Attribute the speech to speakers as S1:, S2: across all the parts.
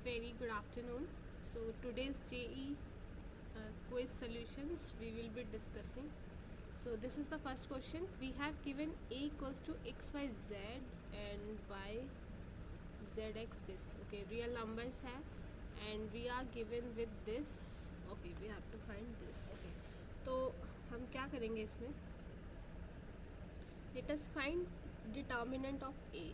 S1: Very good afternoon. So today's JE quiz solutions we will be discussing. So this is the first question. We have given a equals to xyz and y zx this. Okay, real numbers hai and we are given with this. Okay, we have to find this. Okay, तो हम क्या करेंगे इसमें? Let us find determinant of a.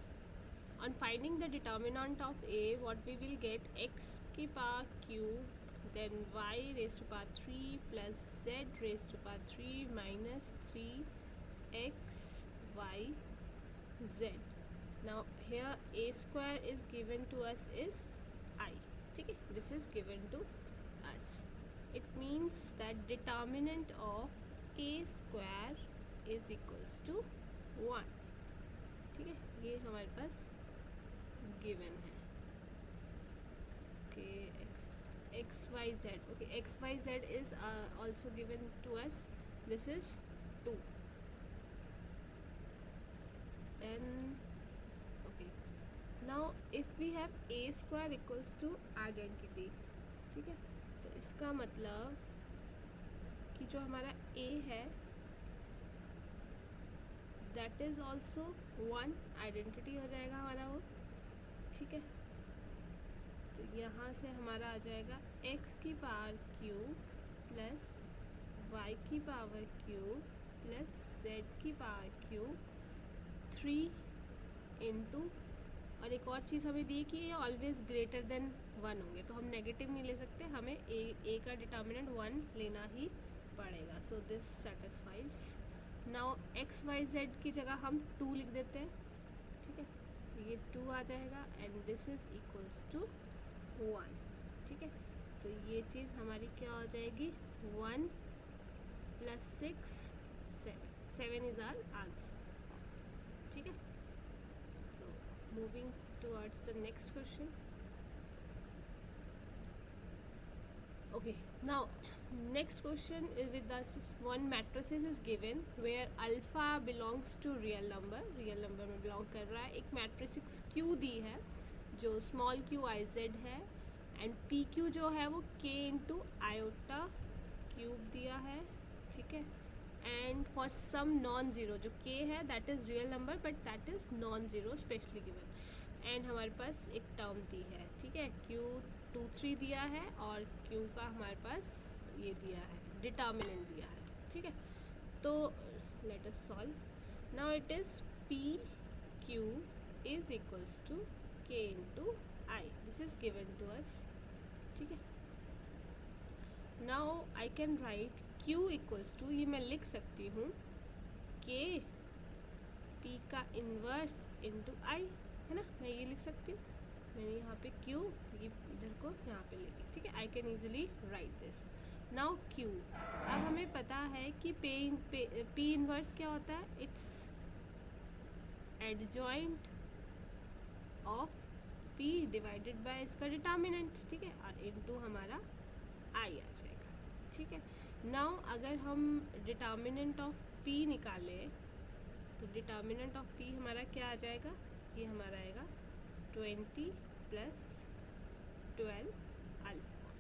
S1: On finding the determinant of a, what we will get, x की power cube, then y raised to power 3 plus z raised to power 3 minus 3x y z. Now here a square is given to us is I. ठीक है, this is given to us. It means that determinant of a square is equals to 1. ठीक है, ये हमारे पास given है. Okay, x y z. Okay, x y z is also given to us. This is 2. Then okay, now if we have a square equals to identity, ठीक है, तो इसका मतलब कि जो हमारा a है दैट इज़ ऑल्सो 1 आइडेंटिटी हो जाएगा हमारा वो. ठीक है, तो यहाँ से हमारा आ जाएगा x की पावर क्यूब प्लस y की पावर क्यूब प्लस z की पावर क्यूब 3 इंटू, और एक और चीज़ हमें दी कि ये ऑलवेज ग्रेटर देन 1 होंगे, तो हम नेगेटिव नहीं ले सकते, हमें a का डिटर्मिनेंट 1 लेना ही पड़ेगा. So this satisfies. Now x y z की जगह हम 2 लिख देते हैं. ठीक है, ये 2 आ जाएगा and this is equals to 1. ठीक है, तो ये चीज़ हमारी क्या हो जाएगी, 1 प्लस 6 7 इज आवर आंसर. ठीक है, तो moving towards the next question. Okay, now next question is with us. One matrices is given where alpha belongs to real number में belong कर रहा है. एक matrix Q दी है जो small q i z है and PQ जो है वो K into iota cube दिया है. ठीक है, and for some non-zero जो K है that is real number but that is non-zero specially given, and हमारे पास एक टर्म दी है. ठीक है, Q23 दिया है और Q का हमारे पास ये दिया है, डिटर्मिनेंट दिया है. ठीक है, तो let us solve. Now it is PQ is equals to K into I. This is given to us. ठीक है, now I can write Q equals to, ये मैं लिख सकती हूँ K P का इन्वर्स इंटू आई, है ना, मैं ये लिख सकती हूँ. मैंने यहाँ पे Q ये इधर को यहाँ पे ले ली. ठीक है, I can easily right this. Now Q, अब हमें पता है कि P इन्वर्स क्या होता है, it's adjoint of P divided by इसका डिटर्मिनेंट. ठीक है, इनटू हमारा I आ जाएगा. ठीक है, नाउ अगर हम डिटर्मिनेंट ऑफ P निकालें तो डिटर्मिनेंट ऑफ P हमारा क्या आ जाएगा, ये हमारा आएगा 20 प्लस 12 अल्फा.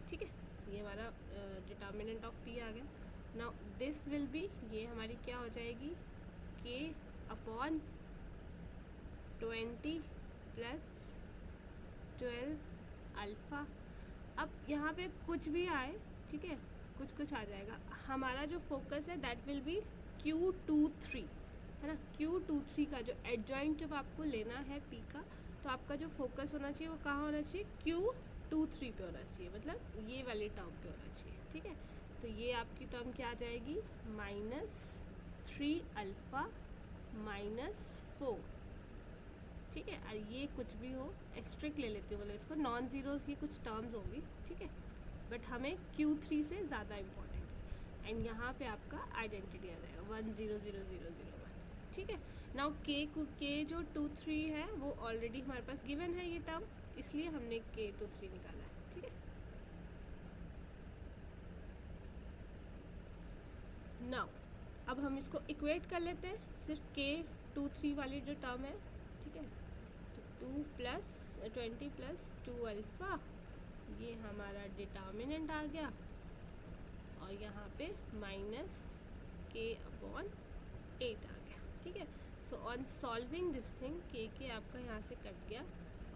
S1: ठीक है, ये हमारा डिटर्मिनेंट ऑफ P आ गया. नाउ दिस विल बी, ये हमारी क्या हो जाएगी, K अपॉन 20 प्लस 12 अल्फा. अब यहाँ पे कुछ भी आए, ठीक है, कुछ आ जाएगा. हमारा जो फोकस है दैट विल बी Q23, है ना. Q23 का जो एडजॉइंट जब आपको लेना है P का, तो आपका जो फोकस होना चाहिए वो कहाँ होना चाहिए, Q23 पे होना चाहिए, मतलब ये वाली टर्म पे होना चाहिए. ठीक है, तो ये आपकी टर्म क्या आ जाएगी, -3 अल्फ़ा -4. ठीक है, ये कुछ भी हो, एस्ट्रिक ले लेती हूँ, मतलब इसको नॉन ज़ीरोज़ की कुछ टर्म्स होगी. ठीक है, बट हमें Q3 से ज़्यादा इम्पोर्टेंट है. एंड यहाँ पे आपका आइडेंटिटी आ जाएगा 100001. ठीक है, नाउ K जो 23 है वो ऑलरेडी हमारे पास गिवन है ये टर्म, इसलिए हमने K23 निकाला है. ठीक है, नाउ अब हम इसको इक्वेट कर लेते हैं, सिर्फ K23 वाली जो टर्म है. ठीक है, तो 2 20 प्लस 2 अल्फ़ा, ये हमारा डिटर्मिनेंट आ गया, और यहाँ पे माइनस k अपॉन 8 आ गया। ठीक है, so on solving this thing के आपका यहाँ से कट गया,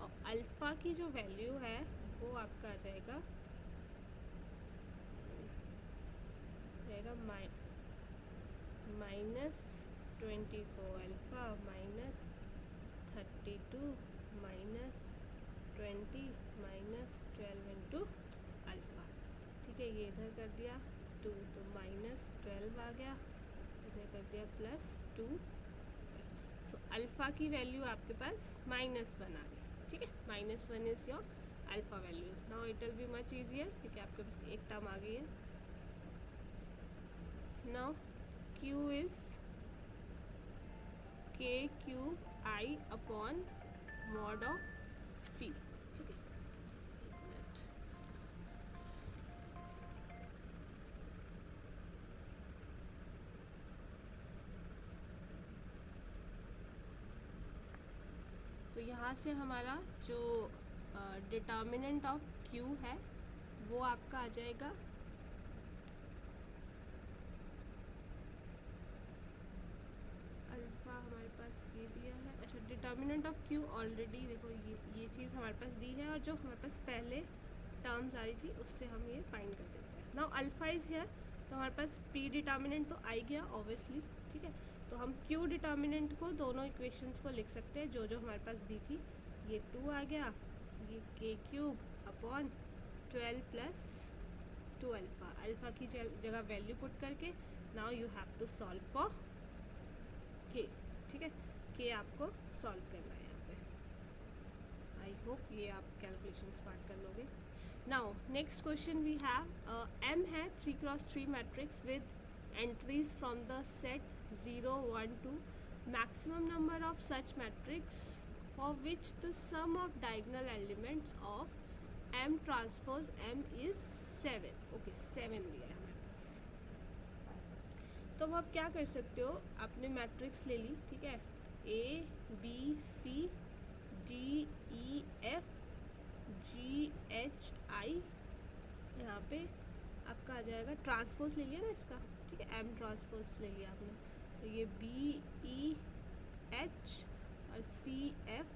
S1: और अल्फ़ा की जो वैल्यू है वो आपका आ जाएगा minus 24 alpha minus 32 minus 20 minus 12 into alpha. ठीक है, ये इधर कर दिया 2, तो माइनस 12 आ गया, इधर कर दिया प्लस 2। सो अल्फ़ा की वैल्यू आपके पास -1 आ गई। ठीक है, -1 is your alpha value. Now it will be much easier क्योंकि आपके पास एक टर्म आ गई है। Now Q is k cube I upon mod of P। ठीक है, एक मिनट, तो यहाँ से हमारा जो डिटर्मिनेंट ऑफ Q है वो आपका आ जाएगा अल्फ़ा, हमारे पास ये दिया है। अच्छा, डिटर्मिनेंट ऑफ Q ऑलरेडी देखो ये चीज़ हमारे पास दी है, और जो हमारे पास पहले टर्म्स आ रही थी उससे हम ये फाइंड कर देते हैं। नाउ अल्फ़ा इज़ हियर, तो हमारे पास P डिटर्मिनेंट तो आ ही गया ऑब्वियसली। ठीक है, तो हम Q डिटर्मिनेंट को दोनों इक्वेशंस को लिख सकते हैं जो हमारे पास दी थी। ये 2 आ गया, ये k cube upon 12 plus 2 alpha, alpha की जगह वैल्यू पुट करके now you have to solve for k। ठीक है, k आपको सॉल्व करना है यहाँ पे। आई होप ये आप कैलकुलेशन स्टार्ट कर लोगे। Now next question we have M है 3x3 matrix with entries from the set 0 1 2, maximum number of such matrix for which the sum of diagonal elements of M transpose M is 7। Okay, 7 दिया है हमारे पास। तो अब आप क्या कर सकते हो, आपने मैट्रिक्स ले ली। ठीक है, A B C D E F G H I, यहाँ पे आपका आ जाएगा ट्रांसपोज ले लिया ना इसका। ठीक है, M ट्रांसपोज ले लिया आपने, तो ये B E H और C F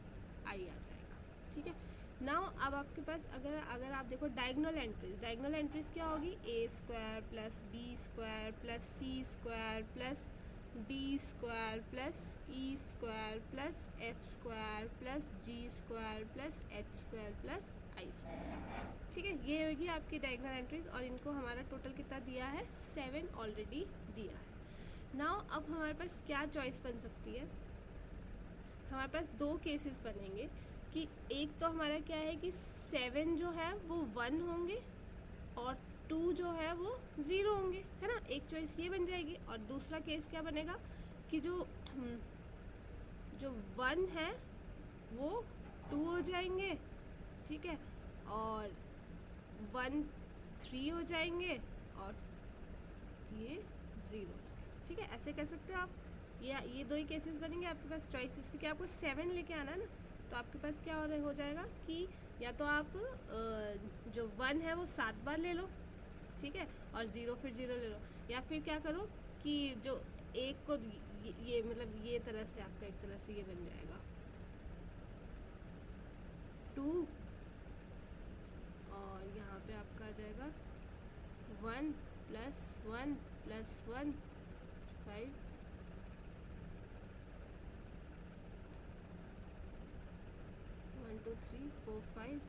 S1: I आ जाएगा। ठीक है, नाउ अब आपके पास अगर आप देखो डायगोनल एंट्रीज क्या होगी, a² plus b² plus c² plus d² plus e² plus f² plus g² plus h² plus i²। ठीक है, ये होगी आपकी डायगोनल एंट्रीज, और इनको हमारा टोटल कितना दिया है, 7 ऑलरेडी दिया है। नाउ अब हमारे पास क्या चॉइस बन सकती है, हमारे पास 2 केसेस बनेंगे कि एक तो हमारा क्या है कि 7 जो है वो 1 होंगे और 2 जो है वो 0 होंगे, है ना। एक चॉइस ये बन जाएगी, और दूसरा केस क्या बनेगा कि जो 1 है वो 2 हो जाएंगे। ठीक है, और 1 3 हो जाएंगे, और ये 0 हो जाएंगे। ठीक है, ऐसे कर सकते हो आप, ये 2 ही केसेस बनेंगे आपके पास चॉइसेस, क्योंकि आपको 7 लेके आना है ना। तो आपके पास क्या हो जाएगा कि या तो आप जो 1 है वो 7 बार ले लो। ठीक है, और 0 फिर 0 ले लो, या फिर क्या करो कि जो एक को ये मतलब ये तरह से आपका एक तरह से ये बन जाएगा 2, और यहाँ पे आपका आ जाएगा 1 प्लस 1 प्लस 1 5 1 2 3 4 5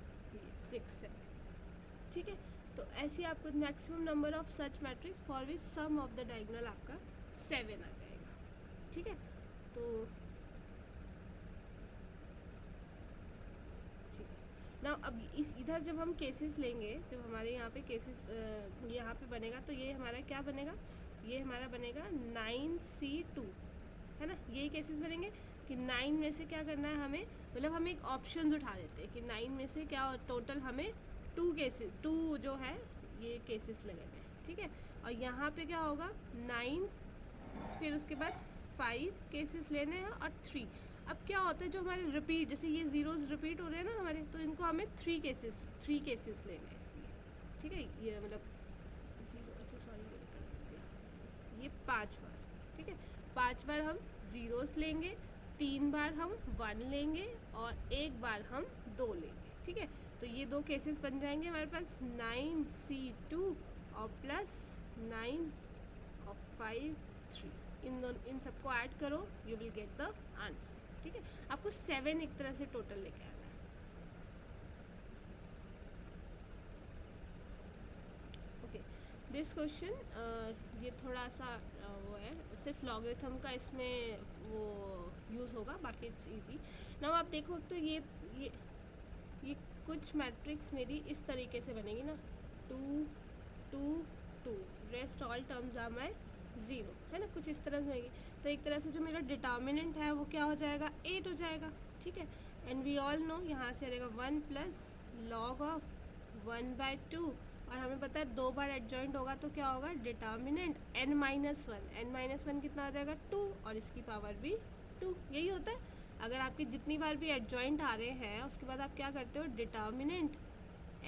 S1: 6 7। ठीक है, तो ऐसे आपको maximum number of such matrix for which sum of the diagonal आपका 7 आ जाएगा। ठीक है, तो ठीक है, ना अब इधर जब हम केसेस लेंगे, जब हमारे यहाँ पे केसेस यहाँ पे बनेगा, तो ये हमारा क्या बनेगा, ये हमारा बनेगा 9C2, है ना। यही केसेस बनेंगे कि 9 में से क्या करना है हमें, मतलब हम एक ऑप्शन उठा देते हैं कि 9 में से क्या टोटल हमें 2 जो है ये केसेस लगेंगे। ठीक है, और यहाँ पे क्या होगा 9, फिर उसके बाद 5 केसेस लेने हैं और 3, अब क्या होता है जो हमारे रिपीट, जैसे ये ज़ीरोज़ रिपीट हो रहे हैं ना हमारे, तो इनको हमें थ्री केसेस लेना है इसलिए, ठीक है। ये मतलब ज़ीरो, अच्छा सॉरी मैंने कर दिया, ये 5 बार, ठीक है। 5 बार हम ज़ीरोज़ लेंगे, 3 बार हम 1 लेंगे और 1 बार हम 2 लेंगे, ठीक है। तो ये 2 केसेस बन जाएंगे हमारे पास 9C2 और प्लस 9 और 5 3। इन सबको ऐड करो, you will get the answer, ठीक है। आपको 7 एक तरह से टोटल लेके आना है। ओके, दिस क्वेश्चन ये थोड़ा सा वो है, सिर्फ लॉगरिथम का इसमें वो यूज़ होगा, बाकी इट्स इजी। नाउ आप देखो तो ये कुछ मैट्रिक्स मेरी इस तरीके से बनेगी ना, 2 2 2, rest all terms are my 0, है ना, कुछ इस तरह से होगी। तो एक तरह से जो मेरा डिटर्मिनेंट है वो क्या हो जाएगा, 8 हो जाएगा, ठीक है। एंड वी ऑल नो यहाँ से आ जाएगा 1 प्लस लॉग ऑफ 1/2, और हमें पता है 2 बार एडजॉइंट होगा तो क्या होगा, डिटर्मिनेंट n-1 कितना हो जाएगा 2, और इसकी पावर भी 2, यही होता है। अगर आपके जितनी बार भी एडजॉइंट आ रहे हैं उसके बाद आप क्या करते हो, डिटर्मिनेंट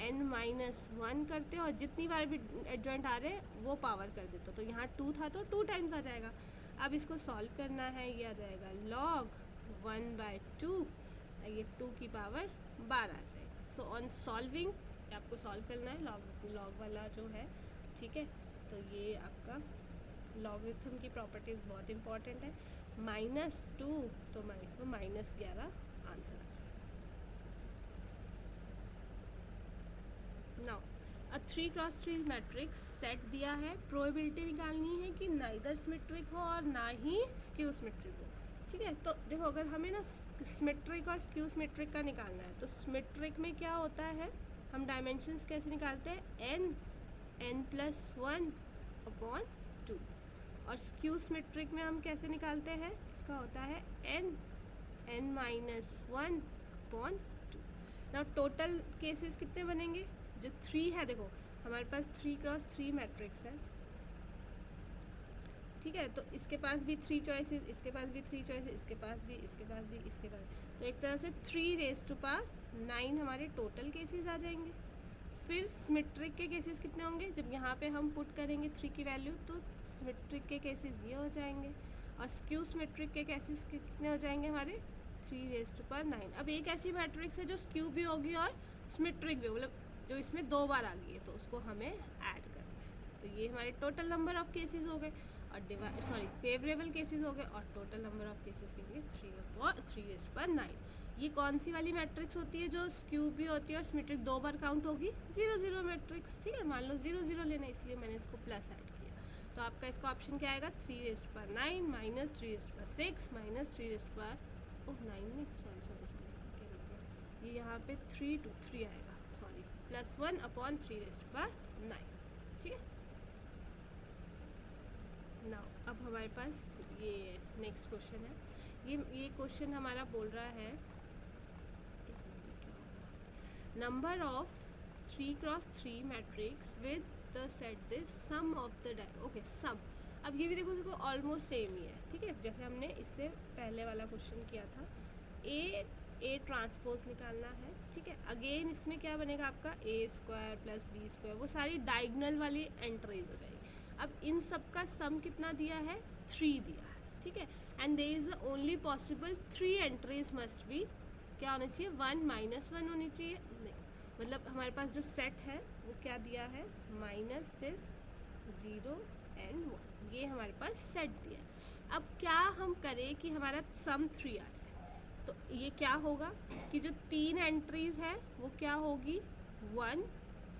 S1: n-1 करते हो, और जितनी बार भी एडजॉइंट आ रहे हैं वो पावर कर देते हो। तो यहाँ 2 था तो 2 टाइम्स आ जाएगा। अब इसको सॉल्व करना है, ये आ जाएगा log 1/2, ये 2 की पावर 12 आ जाएगी। सो ऑन सॉल्विंग आपको सॉल्व करना है लॉग वाला जो है, ठीक है। तो ये आपका लॉगरिथम की प्रॉपर्टीज़ बहुत इंपॉर्टेंट है। -2 तो -11 आंसर आ जाएगा। नाउ अ 3x3 मैट्रिक्स सेट दिया है, प्रोबेबिलिटी निकालनी है कि नाइदर सिमेट्रिक हो और ना ही स्क्यू सिमेट्रिक हो, ठीक है। तो देखो अगर हमें ना सिमेट्रिक और स्क्यू सिमेट्रिक का निकालना है तो सिमेट्रिक में क्या होता है, हम डायमेंशंस कैसे निकालते हैं, n+1/2, और स्क्यू सिमेट्रिक में हम कैसे निकालते हैं, इसका होता है n-1/2। नाउ टोटल केसेस कितने बनेंगे, जो 3 है, देखो हमारे पास 3x3 मैट्रिक्स है, ठीक है। तो इसके पास भी 3 चॉइसेस, इसके पास भी 3 चॉइसेस, इसके पास भी, इसके पास भी, इसके पास, तो एक तरह से 3⁻9 हमारे टोटल केसेस आ जाएंगे। फिर सिमेट्रिक के केसेस कितने होंगे, जब यहाँ पे हम पुट करेंगे 3 की वैल्यू तो सिमेट्रिक के केसेस ये हो जाएंगे, और स्क्यू सिमेट्रिक के केसेस कितने हो जाएंगे हमारे 3⁻9। अब एक ऐसी मैट्रिक्स है जो स्क्यू भी होगी और सिमेट्रिक भी, मतलब जो इसमें 2 बार आ गई है, तो उसको हमें ऐड करना है। तो ये हमारे टोटल नंबर ऑफ केसेस हो गए, और फेवरेबल केसेस हो गए, और टोटल नंबर ऑफ केसेस कितने, 3/9। ये कौन सी वाली मैट्रिक्स होती है जो स्क्यू भी होती है और सिमेट्रिक 2 बार काउंट होगी, 0 0 मैट्रिक्स, ठीक है। मान लो 0 0 लेना, इसलिए मैंने इसको प्लस ऐड किया। तो आपका इसका ऑप्शन क्या आएगा, 3/9 -3/6 -3/9 नहीं, सॉरी क्या कर दिया, ये यहाँ पे 3 to 3 आएगा, सॉरी, +1/3/9, ठीक है। नाउ अब हमारे पास ये नेक्स्ट क्वेश्चन है, ये क्वेश्चन हमारा बोल रहा है number of 3x3 matrix with the set this sum of the okay sum. अब ये भी देखो ऑलमोस्ट सेम ही है, ठीक है, जैसे हमने इससे पहले वाला क्वेश्चन किया था। ए ट्रांसपोज निकालना है, ठीक है। अगेन इसमें क्या बनेगा आपका a² + b², वो सारी डायगोनल वाली एंट्रीज हो जाएगी। अब इन सब का सम कितना दिया है, 3 दिया है, ठीक है। And there is only possible 3 entries must be, क्या होनी चाहिए, 1 -1 होनी चाहिए, नहीं, मतलब हमारे पास जो सेट है वो क्या दिया है, -this 0 and 1, ये हमारे पास सेट दिया है। अब क्या हम करें कि हमारा सम 3 आ जाए, तो ये क्या होगा कि जो 3 एंट्रीज है वो क्या होगी, 1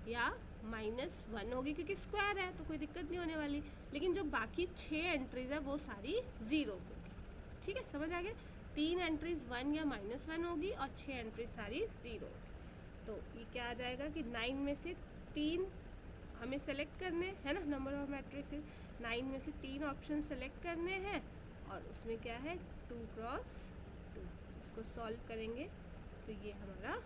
S1: या -1 होगी, क्योंकि स्क्वायर है तो कोई दिक्कत नहीं होने वाली। लेकिन जो बाकी 6 एंट्रीज है वो सारी 0 होगी, ठीक है, समझ आ गया। 3 एंट्रीज 1 या -1 होगी और 6 एंट्रीज सारी 0 होगी। तो ये क्या आ जाएगा कि 9 में से 3 हमें सेलेक्ट करने हैं ना, नंबर ऑफ मैट्रिक्स 9 में से 3 ऑप्शन सेलेक्ट करने हैं, और उसमें क्या है 2x2, इसको सॉल्व करेंगे तो ये हमारा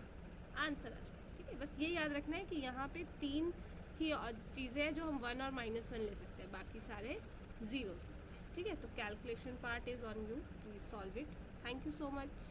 S1: आंसर आ जाएगा, ठीक है। बस ये याद रखना है कि यहाँ पे 3 ही चीज़ें हैं जो हम 1 और -1 ले सकते हैं, बाकी सारे 0s लेते हैं, ठीक है। तो calculation part is on you, please solve it. Thank you so much.